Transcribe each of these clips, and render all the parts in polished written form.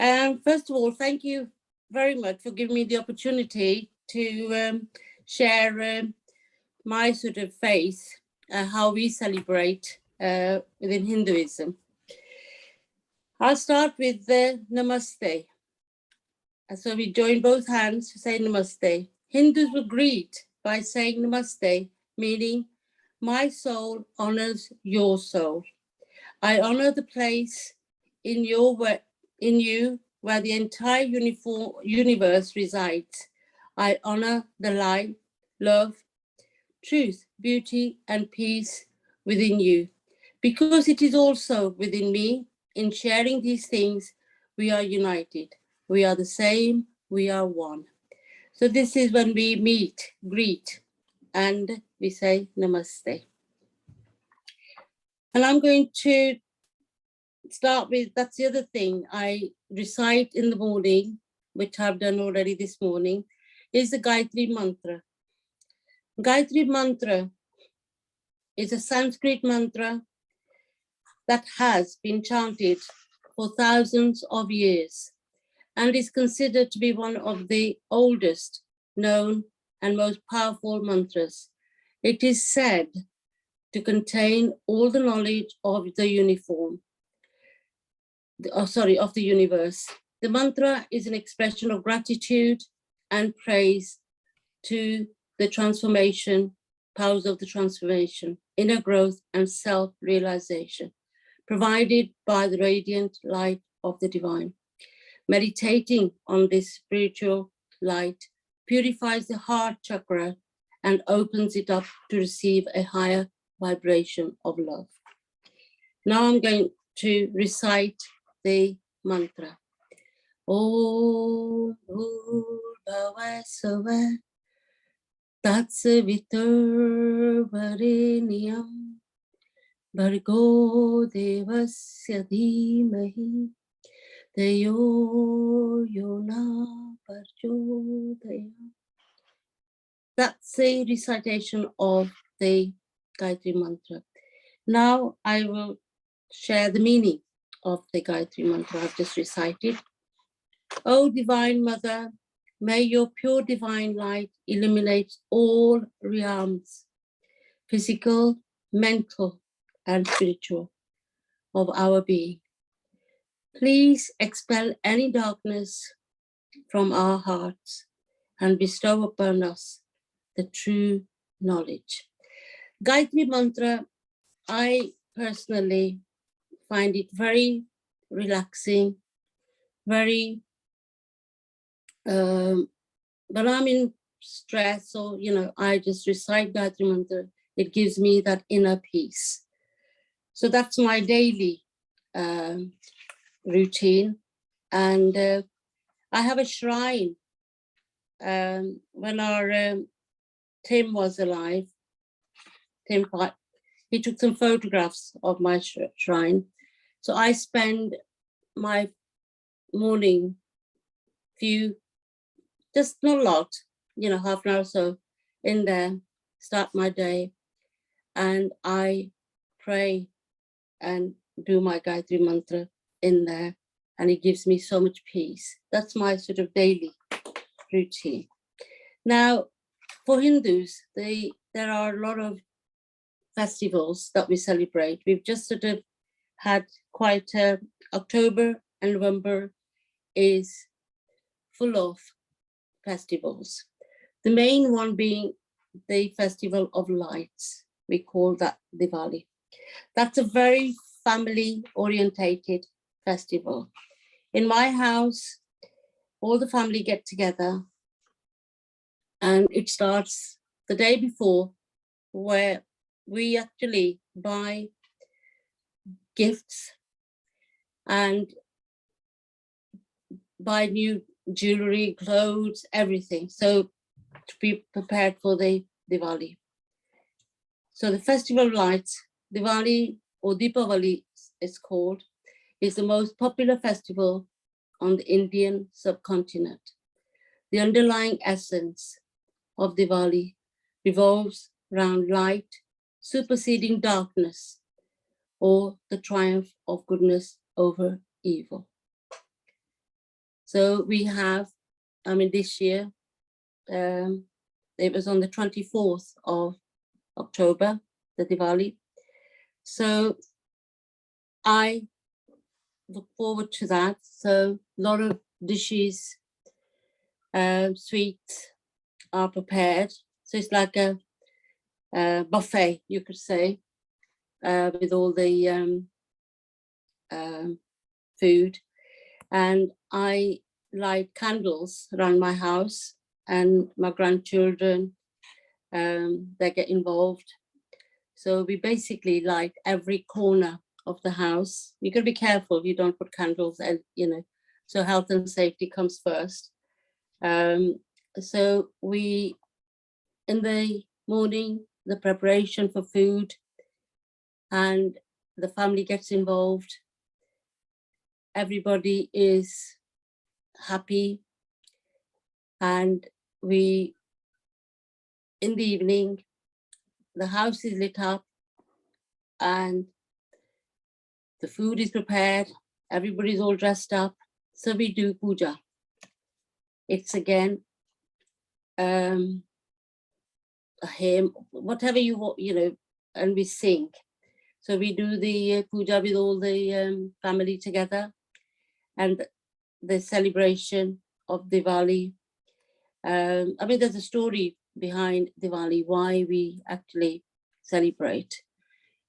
First of all, thank you very much for giving me the opportunity to share my sort of faith, how we celebrate within Hinduism. I'll start with the Namaste. So we join both hands to say Namaste. Hindus will greet by saying Namaste, meaning my soul honors your soul. I honor the place in you where the entire universe resides. I honor the light, love, truth, beauty, and peace within you. Because it is also within me, in sharing these things, we are united. We are the same, we are one. So this is when we meet, greet, and we say Namaste. And I'm going to start with, that's the other thing I recite in the morning, which I've done already this morning, is the Gayatri Mantra. Gayatri Mantra is a Sanskrit mantra that has been chanted for thousands of years and is considered to be one of the oldest known and most powerful mantras. It is said to contain all the knowledge of the of the universe. The mantra is an expression of gratitude and praise to the transformation, powers of the transformation, inner growth and self-realization, provided by the radiant light of the divine. Meditating on this spiritual light purifies the heart chakra and opens it up to receive a higher vibration of love. Now I'm going to recite the mantra. Om Bhava Sava Tatsavitur Vareniyam Bhargo Devasya Dhimahi Tayo Yona Parchodaya. That's a recitation of the Gayatri Mantra. Now I will share the meaning of the Gayatri Mantra I've just recited. O Divine Mother, may your pure divine light illuminate all realms, physical, mental, and spiritual, of our being. Please expel any darkness from our hearts and bestow upon us the true knowledge. Gayatri Mantra, I personally find it very relaxing, very, when I'm in stress or, I just recite Gayatri Mantra, it gives me that inner peace. So that's my daily routine. And I have a shrine. When our Tim was alive, Tim, he took some photographs of my shrine. So I spend my morning just not a lot, half an hour or so in there, start my day, and I pray and do my Gayatri Mantra in there, and it gives me so much peace. That's my sort of daily routine. Now, for Hindus, there are a lot of festivals that we celebrate. We've just sort of had quite October and November is full of festivals. The main one being the Festival of Lights. We call that Diwali. That's a very family-orientated festival. In my house, all the family get together, and it starts the day before, where we actually buy gifts and buy new jewelry, clothes, everything. So to be prepared for the Diwali. So the Festival of Lights, Diwali or Deepavali is called, is the most popular festival on the Indian subcontinent. The underlying essence of Diwali revolves around light superseding darkness, or the triumph of goodness over evil. So we have, this year, it was on the 24th of October, the Diwali. So I look forward to that. So a lot of dishes, sweets are prepared. So it's like a buffet, you could say, with all the food. And I light candles around my house, and my grandchildren, they get involved. So we basically light every corner of the house. You got to be careful you don't put candles, and so health and safety comes first. So we, in the morning, the preparation for food, and the family gets involved. Everybody is happy, and we, in the evening, the house is lit up and the food is prepared. Everybody's all dressed up. So we do puja. It's again a hymn, whatever you want, and we sing. So we do the puja with all the family together, and the celebration of Diwali. There's a story behind Diwali, why we actually celebrate.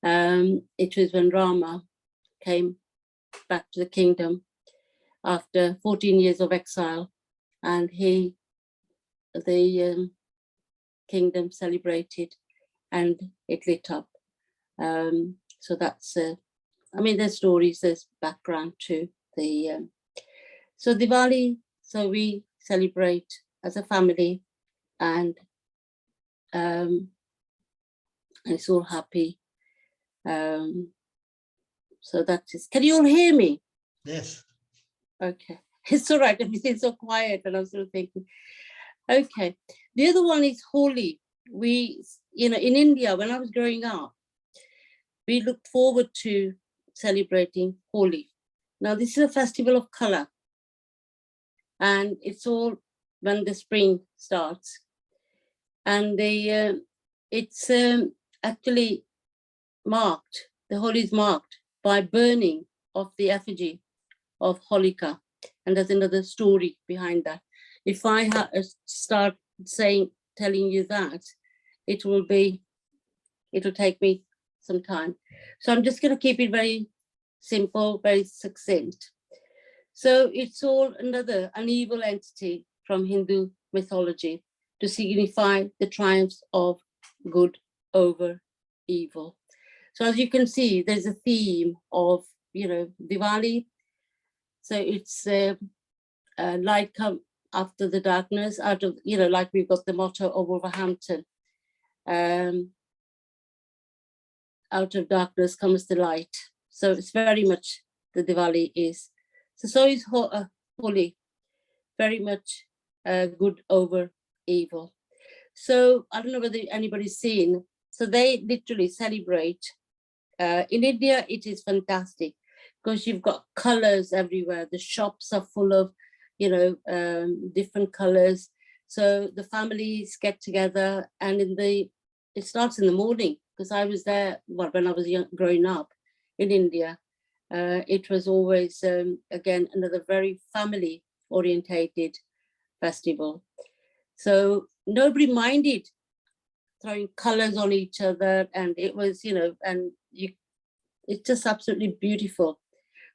It was when Rama came back to the kingdom after 14 years of exile, and the kingdom celebrated and it lit up. So that's, there's stories, there's background to the, so Diwali, so we celebrate as a family, and it's all happy. So that is, can you all hear me? Yes. Okay, it's all right, everything's so quiet, and I'm sort of thinking, okay. The other one is Holi. We, in India, when I was growing up, we looked forward to celebrating Holi. Now, this is a festival of color, and it's all when the spring starts. And it's actually marked, the Holi is marked by burning of the effigy of Holika. And there's another story behind that. If I start telling you that, it'll take me some time. So I'm just going to keep it very simple, very succinct. So it's all an evil entity from Hindu mythology to signify the triumphs of good over evil. So as you can see, there's a theme of, Diwali. So it's light come after the darkness, out of, like we've got the motto of Wolverhampton, out of darkness comes the light. So it's very much the Diwali is. So is Holi, very much good over evil. So I don't know whether anybody's seen, so they literally celebrate. In India, it is fantastic because you've got colors everywhere. The shops are full of, different colors. So the families get together, and it starts in the morning, because I was there when I was growing up in India. It was always, again, another very family orientated festival. So nobody minded throwing colors on each other, and it was, it's just absolutely beautiful.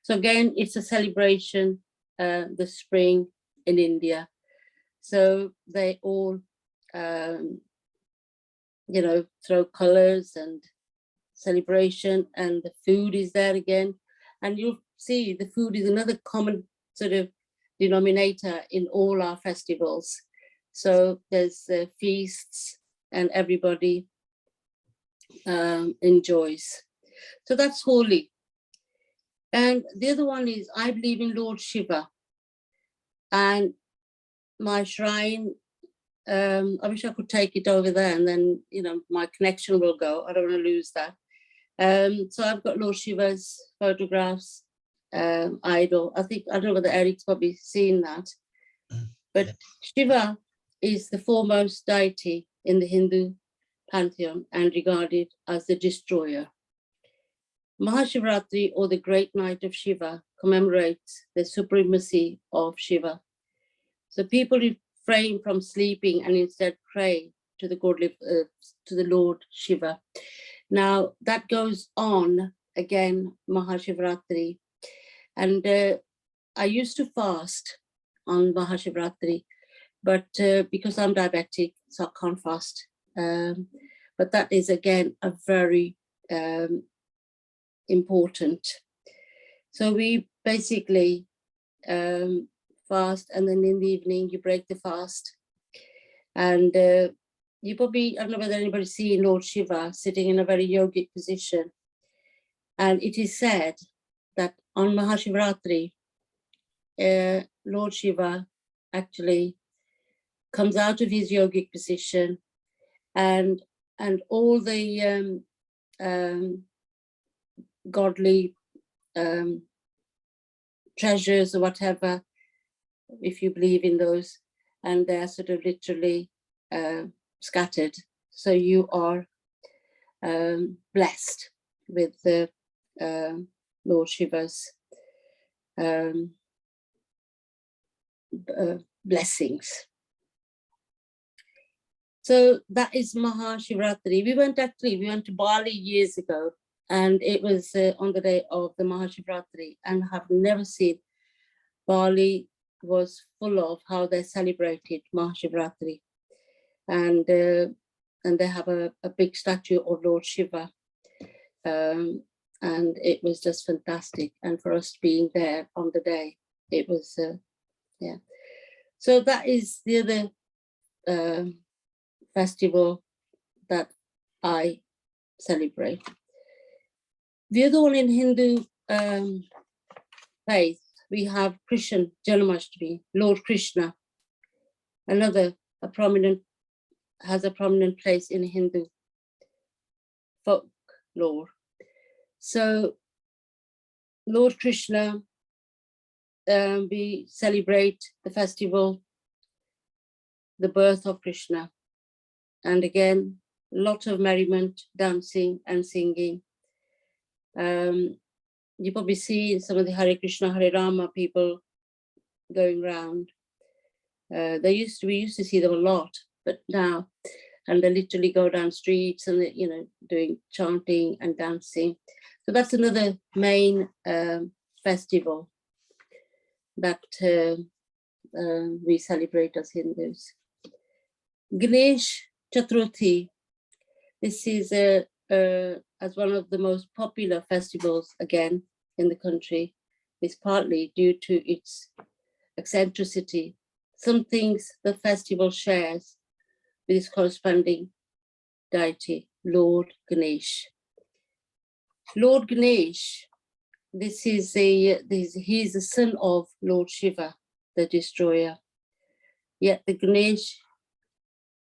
So again, it's a celebration, the spring in India. So they all, throw colors and celebration, and the food is there again. And you'll see the food is another common sort of denominator in all our festivals. So there's feasts, and everybody enjoys. So that's Holi. And the other one is, I believe in Lord Shiva, and my shrine, I wish I could take it over there, and then, my connection will go. I don't want to lose that. So I've got Lord Shiva's photographs idol. I don't know whether Eric's probably seen that, but Shiva is the foremost deity in the Hindu pantheon and regarded as the destroyer. Mahashivratri, or the Great Night of Shiva, commemorates the supremacy of Shiva. So people refrain from sleeping and instead pray to the Lord Shiva. Now that goes on again, Mahashivratri, and I used to fast on Mahashivratri, but because I'm diabetic, so I can't fast. But that is again a very important. So we basically fast, and then in the evening you break the fast. And you probably, I don't know whether anybody's seen Lord Shiva sitting in a very yogic position. And it is said that on Mahashivratri, Lord Shiva actually comes out of his yogic position, and all the godly treasures or whatever, if you believe in those, and they're sort of literally scattered. So you are blessed with the Lord Shiva's blessings. So that is Mahashivratri. We went to Bali years ago, and it was on the day of the Mahashivratri, and have never seen. Bali was full of how they celebrated Mahashivratri, and they have a big statue of Lord Shiva, and it was just fantastic. And for us being there on the day, it was yeah. So that is the other festival that I celebrate. The other one in Hindu faith, we have Krishna Janmashtami, Lord Krishna, has a prominent place in Hindu folklore. So Lord Krishna, we celebrate the festival, the birth of Krishna. And again, a lot of merriment, dancing and singing. You probably see some of the Hare Krishna, Hare Rama people going around. We used to see them a lot, but now, and they literally go down streets and doing chanting and dancing. So that's another main festival that we celebrate as Hindus. Ganesh Chaturthi. This is as one of the most popular festivals again in the country. It's partly due to its eccentricity. Some things the festival shares with its corresponding deity, Lord Ganesh. Lord Ganesh, he's the son of Lord Shiva, the destroyer. Yet the Ganesh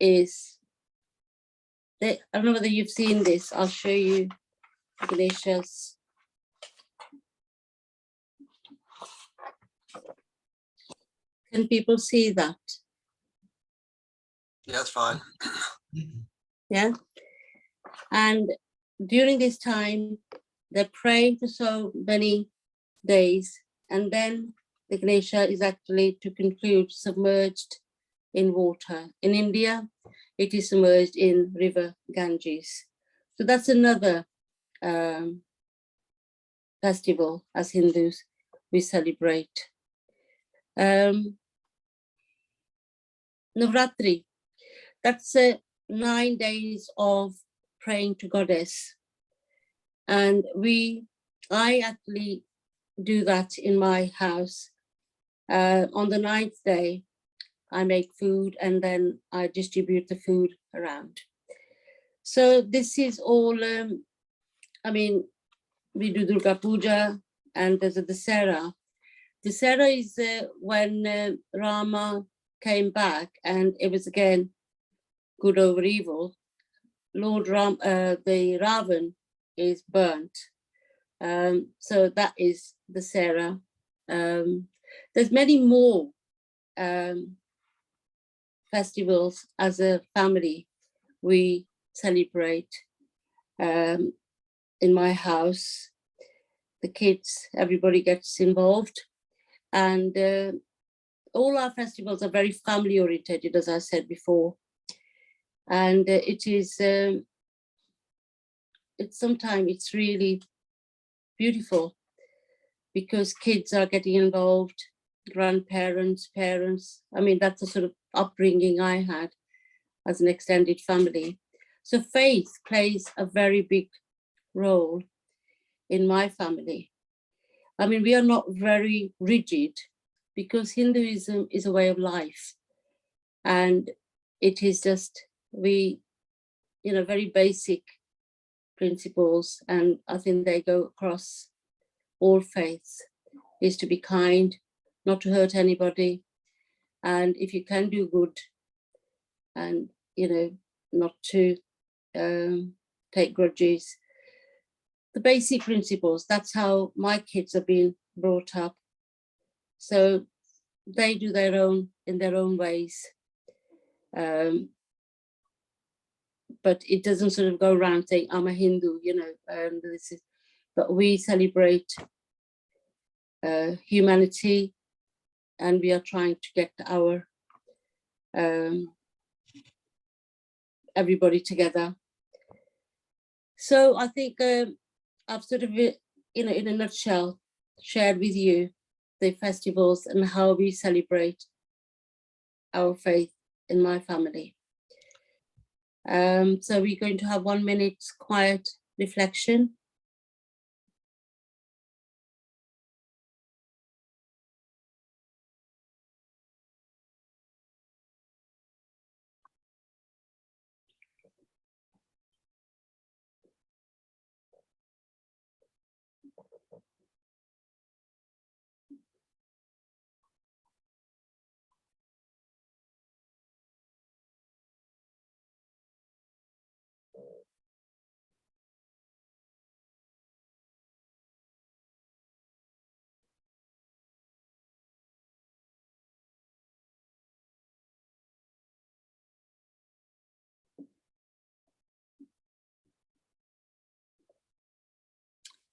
is, I don't know whether you've seen this. I'll show you Ganesha's. Can people see that? Yeah, that's fine. Yeah. And during this time, they pray for so many days, and then the Ganesha is actually, to conclude, submerged in water. In India, it is submerged in river Ganges. So that's another festival as Hindus we celebrate. Navratri, that's 9 days of praying to Goddess. And I actually do that in my house. On the 9th day, I make food and then I distribute the food around. So this is all, we do Durga Puja, and there's a Dasera. Dasera is when Rama came back, and it was again good over evil. Lord Ram, the Ravan is burnt. So that is the Sarah. There's many more festivals as a family we celebrate in my house. The kids, everybody gets involved, and all our festivals are very family oriented, as I said before. And it's sometimes it's really beautiful because kids are getting involved, grandparents, parents. I mean, that's the sort of upbringing I had as an extended family. So faith plays a very big role in my family. I mean, we are not very rigid because Hinduism is a way of life. And it is just, very basic principles. And I think they go across all faiths, is to be kind, not to hurt anybody. And if you can do good and, not to take grudges, the basic principles, that's how my kids have been brought up. So they do in their own ways. But it doesn't sort of go around saying, I'm a Hindu, but we celebrate humanity, and we are trying to get our everybody together. So I think I've sort of, in a nutshell, shared with you the festivals and how we celebrate our faith in my family. So we're going to have 1 minute quiet reflection.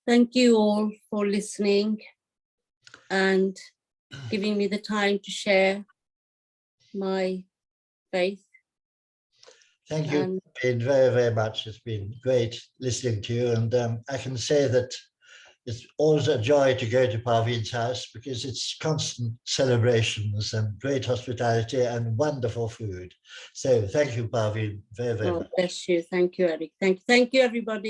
Thank you all for listening and giving me the time to share my faith. Thank you, Parveen, very, very much. It's been great listening to you. And I can say that it's always a joy to go to Parveen's house because it's constant celebrations and great hospitality and wonderful food. So thank you, Parveen, very, very much. Bless you. Thank you, Eric. Thank you, everybody.